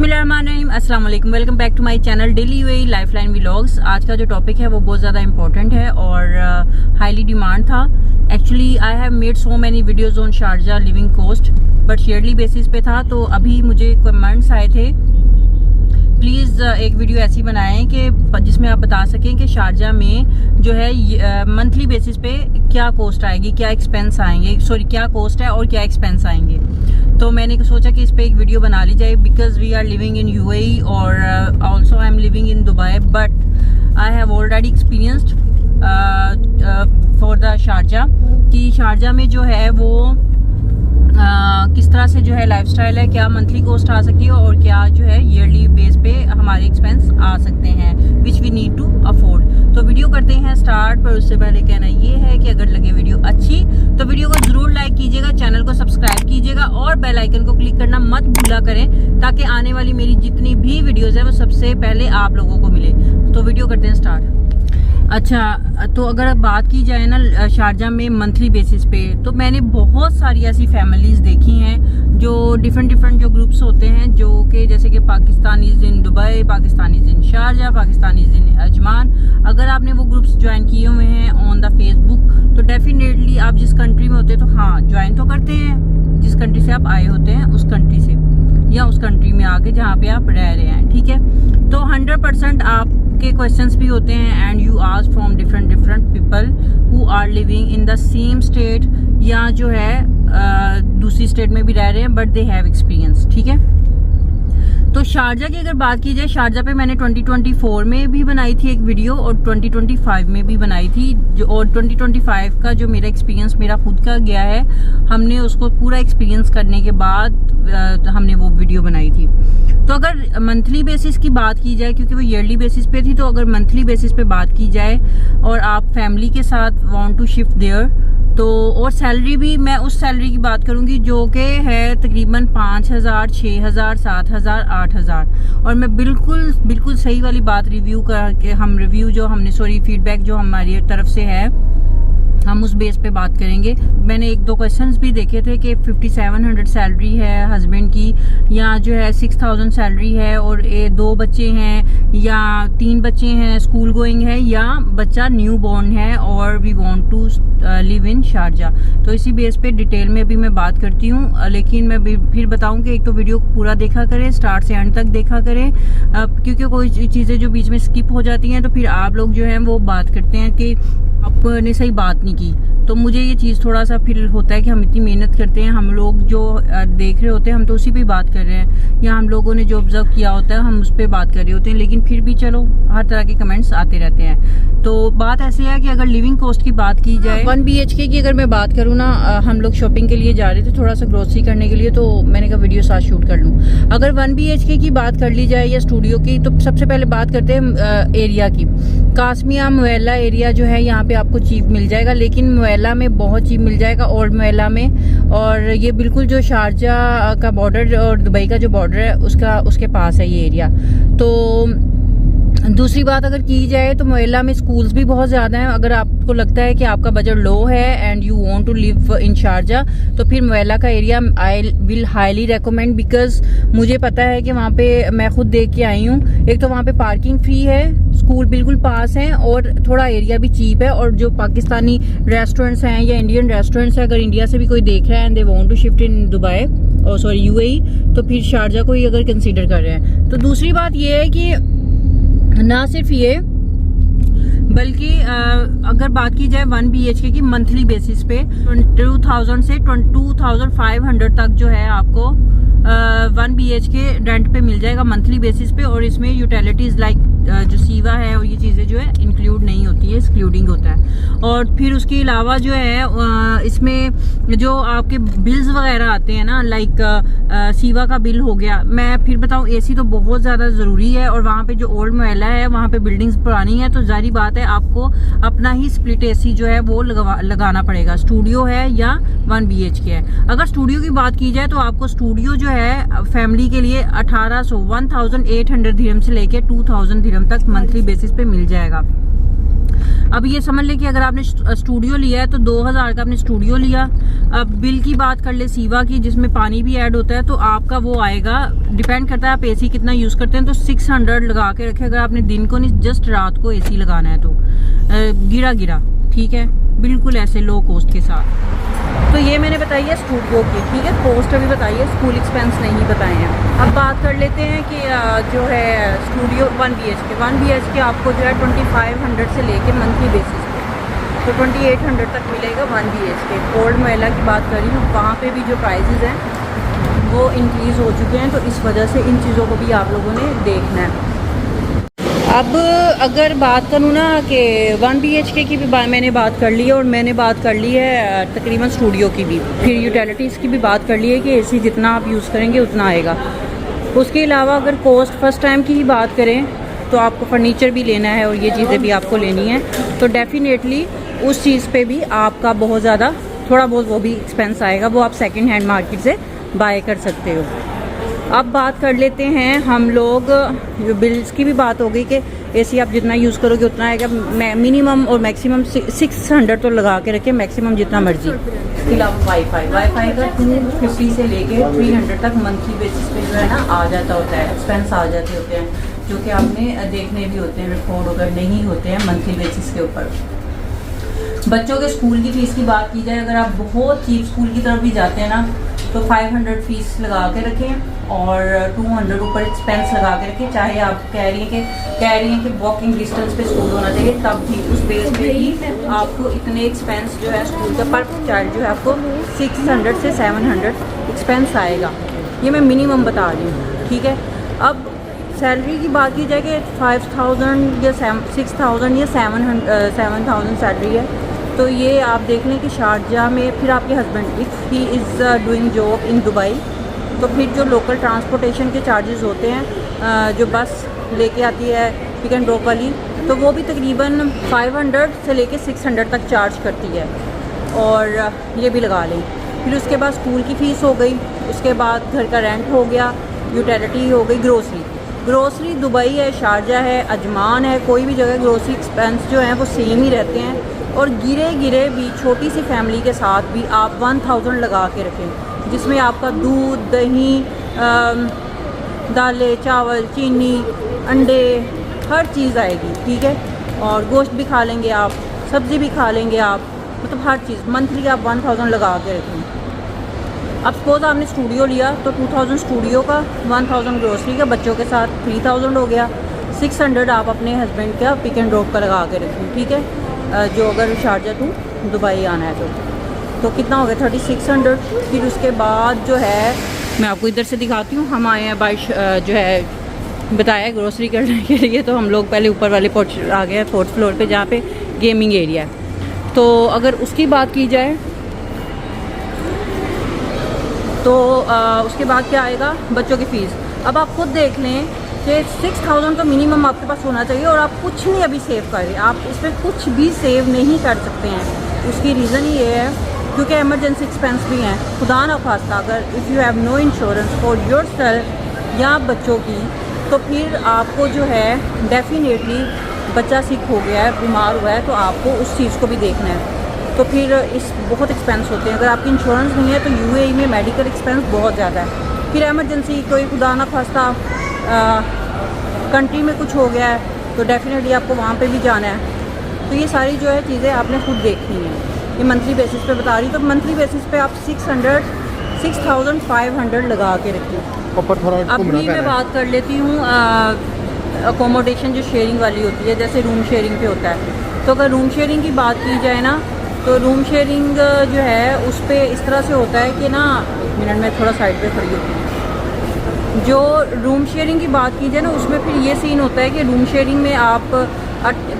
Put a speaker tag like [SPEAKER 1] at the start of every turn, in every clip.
[SPEAKER 1] बिस्मिल्लाहिर्रहमानिर्रहीम, अस्सलाम वालेकुम। Welcome back to my channel daily UAE lifeline vlogs. आज का जो टॉपिक है वो बहुत ज़्यादा इंपॉर्टेंट है और हाईली डिमांड था। Actually I have made so many videos on Sharjah living cost, but sharing basis पे था। तो अभी मुझे कमेंट्स आए थे, प्लीज़ एक वीडियो ऐसी बनाएं कि जिसमें आप बता सकें कि शारजा में जो है मंथली बेसिस पे क्या कॉस्ट आएगी, क्या एक्सपेंस आएंगे, क्या कॉस्ट है और क्या एक्सपेंस आएंगे। तो मैंने सोचा कि इस पे एक वीडियो बना ली जाए, because we are living in UAE और also I am living in Dubai, but I have already experienced for the Sharjah कि शारजा में जो है वो किस तरह से जो है लाइफस्टाइल है, क्या मंथली कॉस्ट आ सकती है और क्या जो है ईयरली बेस पे हमारे एक्सपेंस आ सकते हैं which we need to afford. तो वीडियो करते हैं स्टार्ट, पर उससे पहले कहना ये है कि अगर लगे वीडियो अच्छी तो वीडियो को जरूर लाइक कीजिएगा, चैनल को सब्सक्राइब कीजिएगा और बेल आइकन को क्लिक करना मत भूला करें, ताकि आने वाली मेरी जितनी भी वीडियोज़ है वो सबसे पहले आप लोगों को मिले। तो वीडियो करते हैं स्टार्ट। अच्छा, तो अगर बात की जाए ना शारजा में मंथली बेसिस पे, तो मैंने बहुत सारी ऐसी फैमिलीज़ देखी हैं जो डिफरेंट जो ग्रुप्स होते हैं, जो कि जैसे कि Pakistanis in Dubai, Pakistanis in Sharjah, Pakistanis in Ajman. अगर आपने वो ग्रुप्स ज्वाइन किए हुए हैं ऑन द फेसबुक, तो डेफिनेटली आप जिस कंट्री में होते हैं तो हाँ ज्वाइन तो करते हैं, जिस कंट्री से आप आए होते हैं उस कंट्री से या उस कंट्री में आके जहाँ पे आप रह रहे हैं, ठीक है। तो 100% आपके क्वेश्चंस भी होते हैं and you ask from different people who are living in the same state या जो है दूसरी स्टेट में भी रह रहे हैं, बट दे हैव एक्सपीरियंस, ठीक है। तो शारजा की अगर बात की जाए, शारजा पे मैंने 2024 में भी बनाई थी एक वीडियो और 2025 में भी बनाई थी, जो और 2025 का जो मेरा एक्सपीरियंस मेरा खुद का गया है, हमने उसको पूरा एक्सपीरियंस करने के बाद हमने वो वीडियो बनाई थी। तो अगर मंथली बेसिस की बात की जाए, क्योंकि वो ईयरली बेसिस पे थी, तो अगर मंथली बेसिस पे बात की जाए और आप फैमिली के साथ वांट टू शिफ्ट देयर, तो और सैलरी भी मैं उस सैलरी की बात करूंगी जो कि है तकरीबन 5,000, 6,000, 7,000, 8,000। और मैं बिल्कुल सही वाली बात रिव्यू करके फीडबैक जो हमारी तरफ से है हम उस बेस पे बात करेंगे। मैंने 1-2 क्वेश्चंस भी देखे थे कि 5700 सैलरी है हस्बैंड की, या जो है 6000 सैलरी है और 2 बच्चे हैं या 3 बच्चे हैं, स्कूल गोइंग है, या बच्चा न्यू बॉर्न है और we want to live in Sharjah. तो इसी बेस पे डिटेल में भी मैं बात करती हूँ, लेकिन मैं फिर बताऊँ कि एक तो वीडियो को पूरा देखा करें, स्टार्ट से एंड तक देखा करें, क्योंकि कोई चीज़ें जो बीच में स्किप हो जाती हैं तो फिर आप लोग जो है वो बात करते हैं कि आपने सही बात नहीं की। तो मुझे ये चीज़ थोड़ा सा फिर होता है कि हम इतनी मेहनत करते हैं, हम लोग जो देख रहे होते हैं हम तो उसी पे बात कर रहे हैं, या हम लोगों ने जो ऑब्जर्व किया होता है हम उस पर बात कर रहे होते हैं, लेकिन फिर भी चलो हर तरह के कमेंट्स आते रहते हैं। तो बात ऐसी है कि अगर लिविंग कॉस्ट की बात की जाए, 1 BHK की अगर मैं बात करूँ ना, हम लोग शॉपिंग के लिए जा रहे थे थोड़ा सा ग्रोसरी करने के लिए, तो मैंने कहा वीडियो साथ शूट कर लूँ। अगर 1 BHK की बात कर ली जाए या स्टूडियो की, तो सबसे पहले बात करते हैं एरिया की। कासमिया मुएल्ला एरिया जो है यहाँ पे आपको चीप मिल जाएगा, लेकिन मुएल्ला में बहुत चीप मिल जाएगा, ओल्ड मुएल्ला में। और ये बिल्कुल जो शारजा का बॉर्डर और दुबई का जो बॉर्डर है उसके पास है ये एरिया। तो दूसरी बात अगर की जाए तो मुएल्ला में स्कूल्स भी बहुत ज़्यादा हैं। अगर आपको लगता है कि आपका बजट लो है and you want to live in Sharjah, तो फिर मुएल्ला का area I will highly recommend, because मुझे पता है कि वहाँ पे मैं खुद देख के आई हूँ। एक तो वहाँ पे पार्किंग फ्री है, स्कूल बिल्कुल पास है और थोड़ा एरिया भी चीप है। और जो पाकिस्तानी रेस्टोरेंट्स हैं या इंडियन रेस्टोरेंट्स हैं, अगर इंडिया से भी कोई देख रहा है and they want to shift in Dubai और यूएई, तो फिर शारजा को ही अगर कंसिडर कर रहे हैं। तो दूसरी बात ये है कि ना सिर्फ ये, बल्कि अगर बात की जाए 1 BHK की मंथली बेसिस पे 2000 से 22,500 तक जो है आपको 1 BHK रेंट पे मिल जाएगा मंथली बेसिस पे। और इसमें यूटिलिटीज़ लाइक जो सीवा है और ये चीज़ें जो है इंक्लूड नहीं होती है, एक्सक्लूडिंग होता है। और फिर उसके अलावा जो है इसमें जो आपके बिल्स वगैरह आते हैं ना, लाइक सीवा का बिल हो गया। मैं फिर बताऊँ, AC तो बहुत ज़्यादा ज़रूरी है, और वहाँ पे जो ओल्ड मुएल्ला है वहाँ पे बिल्डिंग्स पुरानी है, तो जारी बात है आपको अपना ही स्प्लिट AC जो है वो लगाना पड़ेगा, स्टूडियो है या 1 BHK है। अगर स्टूडियो की बात की जाए तो आपको स्टूडियो जो है फैमिली के लिए 1800 दिरहम से लेके 2000 दिरहम तक मंथली बेसिस पे मिल जाएगा। अब ये समझ ले कि अगर आपने स्टूडियो लिया है तो 2000 का आपने स्टूडियो लिया। अब बिल की बात कर ले सीवा की, जिसमें पानी भी ऐड होता है, तो आपका वो आएगा, डिपेंड करता है आप एसी कितना यूज़ करते हैं। तो 600 लगा के रखे, अगर आपने दिन को नहीं जस्ट रात को एसी लगाना है तो गिरा गिरा, ठीक है, बिल्कुल ऐसे लो कॉस्ट के साथ। तो ये मैंने बताई है स्टूडियो की, ठीक है। कॉस्ट अभी बताई है, स्कूल एक्सपेंस नहीं बताए हैं। अब बात कर लेते हैं कि जो है स्टूडियो 1 BHK आपको जो है 2500 से लेके मंथली बेसिस पे तो 2800 तक मिलेगा 1 BHK। ओल्ड महिला की बात कर रही हूँ, वहाँ पे भी जो प्राइजेज़ हैं वो इंक्रीज़ हो चुके हैं, तो इस वजह से इन चीज़ों को भी आप लोगों ने देखना है। अब अगर बात करूँ ना कि 1 BHK की भी मैंने बात कर ली है, और मैंने बात कर ली है तकरीबन स्टूडियो की भी, फिर यूटिलिटीज़ की भी बात कर ली है कि एसी जितना आप यूज़ करेंगे उतना आएगा। उसके अलावा अगर कॉस्ट फर्स्ट टाइम की ही बात करें तो आपको फर्नीचर भी लेना है और ये चीज़ें भी आपको लेनी है, तो डेफिनेटली उस चीज़ पे भी आपका बहुत ज़्यादा थोड़ा बहुत वो भी एक्सपेंस आएगा, वो आप सेकेंड हैंड मार्केट से बाय कर सकते हो। अब बात कर लेते हैं हम लोग, जो बिल्स की भी बात हो गई कि एसी आप जितना यूज़ करोगे उतना आएगा, मिनिमम और मैक्सिमम 600 तो लगा के रखें, मैक्सिमम जितना मर्जी। इसके अलावा वाईफाई का 250 से लेके 300 तक मंथली बेसिस पे जो है ना आ जाता होता है, एक्सपेंस आ जाते होते हैं, जो कि आपने देखने भी होते हैं, रिकॉर्ड अगर नहीं होते हैं मंथली बेसिस के ऊपर। बच्चों के स्कूल की फ़ीस की बात की जाए, अगर आप बहुत चीप स्कूल की तरफ भी जाते हैं ना तो 500 फीस लगा के रखें और 200 ऊपर एक्सपेंस लगा के रखें। चाहे आप कह रही हैं कि वॉकिंग डिस्टेंस पे स्कूल होना चाहिए, तब भी उस बेस पे ही आपको इतने एक्सपेंस जो है स्कूल का पर चाइल्ड जो है आपको 600 से 700 एक्सपेंस आएगा। ये मैं मिनिमम बता रही हूँ, ठीक है। अब सैलरी की बात की जाए कि 5000 या 6000 या 7000 सैलरी है, तो ये आप देख लें कि शारजा में, फिर आपके husband if he is doing job in Dubai, तो फिर जो लोकल ट्रांसपोर्टेशन के चार्जेस होते हैं, जो बस लेके आती है पिक एंड ड्रॉप वाली, तो वो भी तकरीबन 500 से लेके 600 तक चार्ज करती है, और ये भी लगा लें। फिर उसके बाद स्कूल की फ़ीस हो गई, उसके बाद घर का रेंट हो गया, यूटिलिटी हो गई, ग्रोसरी दुबई है, शारजा है, अजमान है, कोई भी जगह ग्रोसरी एक्सपेंस जो हैं वो सेम ही रहते हैं। और गिरे भी छोटी सी फैमिली के साथ भी आप 1000 लगा के रखें, जिसमें आपका दूध, दही, दालें, चावल, चीनी, अंडे, हर चीज़ आएगी, ठीक है। और गोश्त भी खा लेंगे आप, सब्ज़ी भी खा लेंगे आप, मतलब हर चीज़ मंथली आप 1000 लगा के रखें। अब सपोज आपने स्टूडियो लिया तो 2000 स्टूडियो का, 1000 ग्रोसरी का, बच्चों के साथ 3000 हो गया, 600 आप अपने हस्बैंड का पिक एंड ड्रॉप का लगा के रखें, ठीक है। जो अगर शारजा टू दुबई आना है तो कितना हो गया 3600। फिर उसके बाद जो है मैं आपको इधर से दिखाती हूँ, हम आए हैं बाइश जो है बताया ग्रोसरी करने के लिए, तो हम लोग पहले ऊपर वाले पोर्च आ गए 4th फ्लोर पे जहाँ पे गेमिंग एरिया है। तो अगर उसकी बात की जाए तो उसके बाद क्या आएगा, बच्चों की फ़ीस। अब आप खुद देख लें कि 6000 तो मिनिमम आपके पास होना चाहिए, और आप कुछ नहीं अभी सेव कर रहे, आप इसमें कुछ भी सेव नहीं कर सकते हैं। उसकी रीज़न ये है क्योंकि एमरजेंसी एक्सपेंस भी हैं। खुदा ना खास्ता अगर if you have no insurance for your yourself बच्चों की, तो फिर आपको जो है डेफिनेटली बच्चा सिक हो गया है, बीमार हुआ है, तो आपको उस चीज़ को भी देखना है। तो फिर इस बहुत एक्सपेंस होते हैं। अगर आपकी इंश्योरेंस नहीं है तो यूएई में मेडिकल एक्सपेंस बहुत ज़्यादा है। फिर एमरजेंसी कोई खुदा ना खास्ता कंट्री में कुछ हो गया है तो डेफिनेटली आपको वहाँ पे भी जाना है। तो ये सारी जो है चीज़ें आपने खुद देखनी है। ये मंथली बेसिस पे बता रही, तो मंथली बेसिस पे आप 6500 लगा के रखिए। अभी मैं बात कर लेती हूँ अकोमोडेशन जो शेयरिंग वाली होती है, जैसे रूम शेयरिंग पे होता है। तो अगर रूम शेयरिंग की बात की जाए ना, तो रूम शेयरिंग जो है उस पर इस तरह से होता है कि ना, एक मिनट में थोड़ा साइड पे खड़ी होती हूँ। जो रूम शेयरिंग की बात की जाए ना, उसमें फिर ये सीन होता है कि रूम शेयरिंग में आप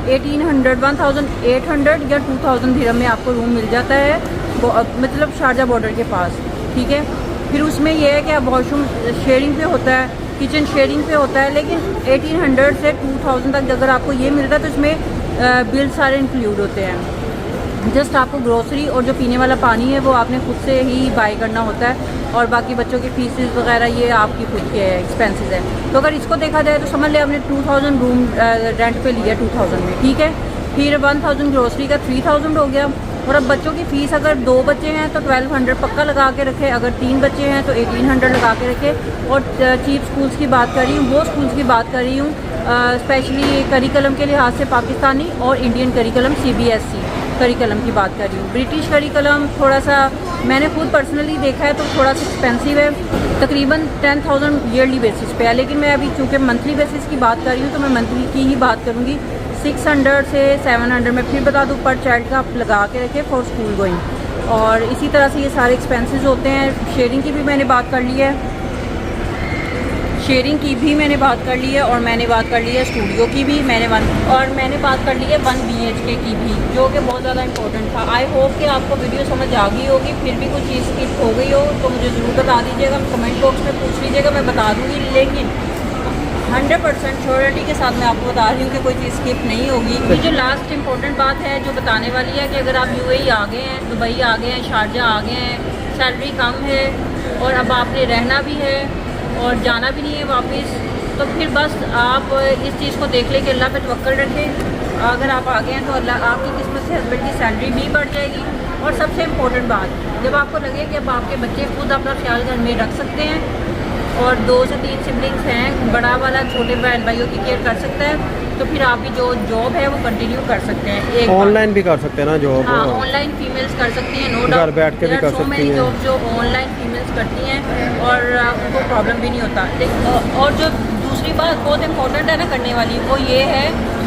[SPEAKER 1] 1800 या 2000 दिरहम में आपको रूम मिल जाता है, मतलब शारजा बॉर्डर के पास, ठीक है। फिर उसमें यह है कि आप वॉशरूम शेयरिंग पे होता है, किचन शेयरिंग पे होता है, लेकिन 1800 से 2000 तक अगर आपको ये मिलता है तो इसमें बिल सारे इंक्लूड होते हैं। जस्ट आपको ग्रोसरी और जो पीने वाला पानी है वो आपने खुद से ही बाय करना होता है, और बाकी बच्चों की फीसेस वगैरह ये आपकी खुद के एक्सपेंसेस है। तो अगर इसको देखा जाए तो समझ ले आपने 2000 रूम रेंट पे लिया 2000 में, ठीक है। फिर 1000 ग्रोसरी का 3000 हो गया। और अब बच्चों की फ़ीस अगर 2 बच्चे हैं तो 1200 पक्का लगा के रखे, अगर 3 बच्चे हैं तो 1800 लगा के रखे। और चीप स्कूल्स की बात कर रही हूँ, वो स्कूल्स की बात कर रही हूँ स्पेशली करिकुलम के लिहाज से पाकिस्तानी और इंडियन करिकुलम CBSE करिकुलम की बात कर रही हूँ। ब्रिटिश करिकुलम थोड़ा सा मैंने खुद पर्सनली देखा है तो थोड़ा सा एक्सपेंसिव है, तकरीबन 10,000 ईयरली बेसिस पे है। लेकिन मैं अभी चूँकि मंथली बेसिस की बात कर रही हूँ तो मैं मंथली की ही बात करूँगी। 600 से 700 मैं फिर बता दूँ पर चाइल्ड का आप लगा के रखें फॉर स्कूल गोइंग। और इसी तरह से ये सारे एक्सपेंसेस होते हैं। शेयरिंग की भी मैंने बात कर ली है, शेयरिंग की भी मैंने बात कर ली है, और मैंने बात कर ली है स्टूडियो की भी मैंने बात कर ली है 1 BHK की भी, जो कि बहुत ज़्यादा इंपॉर्टेंट था। आई होप कि आपको वीडियो समझ आ गई होगी। फिर भी कुछ चीज़ स्किप हो गई हो तो मुझे ज़रूर बता दीजिएगा, कमेंट बॉक्स में पूछ लीजिएगा, मैं बता दूँगी। लेकिन 100% श्योरिटी के साथ मैं आपको बता रही हूँ कि कोई चीज़ स्किप नहीं होगी। ये जो लास्ट इंपॉर्टेंट बात है जो बताने वाली है कि अगर आप UAE आ गए हैं, दुबई आ गए हैं, शारजा आ गए हैं, सैलरी कम है और अब आपने रहना भी है और जाना भी नहीं है वापस, तो फिर बस आप इस चीज़ को देख लें कि अल्लाह पे तवक्कल रखें। अगर आप आ गए हैं तो अल्लाह आपकी किस्मत से हस्बैंड की सैलरी भी बढ़ जाएगी। और सबसे इम्पोर्टेंट बात, जब आपको लगे कि अब आपके बच्चे खुद अपना ख्याल घर में रख सकते हैं और 2 से 3 सिबलिंग्स हैं, बड़ा वाला छोटे बहन भाइयों की केयर कर सकता है, तो फिर आप भी जो जॉब है वो कंटिन्यू कर सकते हैं। एक
[SPEAKER 2] ऑनलाइन भी कर सकते हैं ना जॉब?
[SPEAKER 1] हाँ, ऑनलाइन फीमेल्स कर सकती हैं, नो डाउट।
[SPEAKER 2] घर बैठ के भी कर सकती हैं
[SPEAKER 1] जॉब जो ऑनलाइन फीमेल्स करती हैं और उनको प्रॉब्लम भी नहीं होता। लेकिन और जो दूसरी बात बहुत इंपॉर्टेंट है ना करने वाली, वो ये है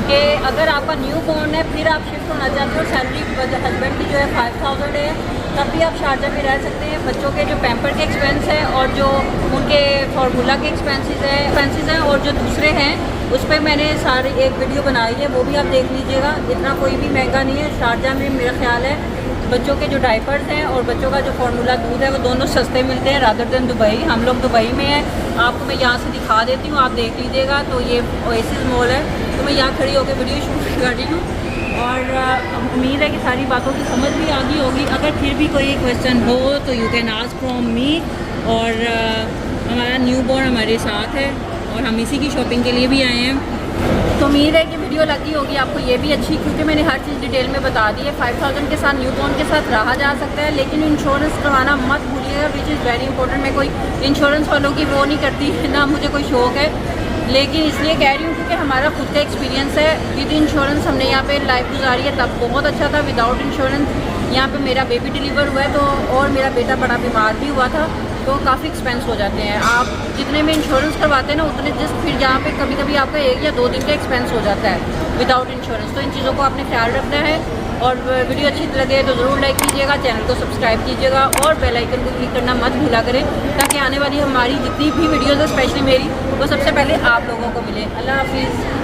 [SPEAKER 1] कि अगर आपका न्यू बॉर्न है फिर आप शिफ्ट होना चाहते हो, सैलरी हस्बैंड की जो है 5000 है, तब भी आप शारजा में रह सकते हैं। बच्चों के जो पैम्पर के एक्सपेंस हैं और जो उनके फार्मूला के एक्सपेंसेस हैं और जो दूसरे हैं उस पर मैंने सारी एक वीडियो बनाई है, वो भी आप देख लीजिएगा। इतना कोई भी महंगा नहीं है शारजा में। मेरा ख्याल है बच्चों के जो डायपर्स हैं और बच्चों का जो फार्मूला दूध है वो दोनों सस्ते मिलते हैं रादर देन दुबई। हम लोग दुबई में हैं, आपको मैं यहाँ से दिखा देती हूँ, आप देख लीजिएगा। तो ये ओएसिस मॉल है, तो मैं यहाँ खड़ी होकर वीडियो शूट कर रही हूँ और उम्मीद है कि सारी बातों की समझ भी आ गई होगी। अगर फिर भी कोई क्वेश्चन हो तो you can ask from me. और हमारा न्यू बॉर्न हमारे साथ है और हम इसी की शॉपिंग के लिए भी आए हैं। तो उम्मीद है कि वीडियो लगी होगी आपको ये भी अच्छी, क्योंकि मैंने हर चीज़ डिटेल में बता दी है। 5000 के साथ न्यू बॉर्न के साथ रहा जा सकता है, लेकिन इंश्योरेंस करवाना मत भूलिएगा, विच इज़ वेरी इंपॉर्टेंट। मैं कोई इंश्योरेंस वालों की वो नहीं करती ना, मुझे कोई शौक है, लेकिन इसलिए कह रही हूँ क्योंकि हमारा खुद का एक्सपीरियंस है। विद इंश्योरेंस हमने यहाँ पे लाइफ गुजारी है, तब बहुत अच्छा था। विदाउट इंश्योरेंस यहाँ पे मेरा बेबी डिलीवर हुआ है तो, और मेरा बेटा बड़ा बीमार भी हुआ था, तो काफ़ी एक्सपेंस हो जाते हैं। आप जितने में इंश्योरेंस करवाते हैं ना उतने जस्ट फिर जहाँ पे कभी कभी आपका 1 या 2 दिन का एक्सपेंस हो जाता है विदाउट इंश्योरेंस। तो इन चीज़ों को आपने ख्याल रखना है। और वीडियो अच्छी लगे तो ज़रूर लाइक कीजिएगा, चैनल को सब्सक्राइब कीजिएगा और बेल आइकन को क्लिक करना मत भूला करें, ताकि आने वाली हमारी जितनी भी वीडियोज़ है स्पेशली मेरी, वो सबसे पहले आप लोगों को मिले। अल्लाह हाफिज़।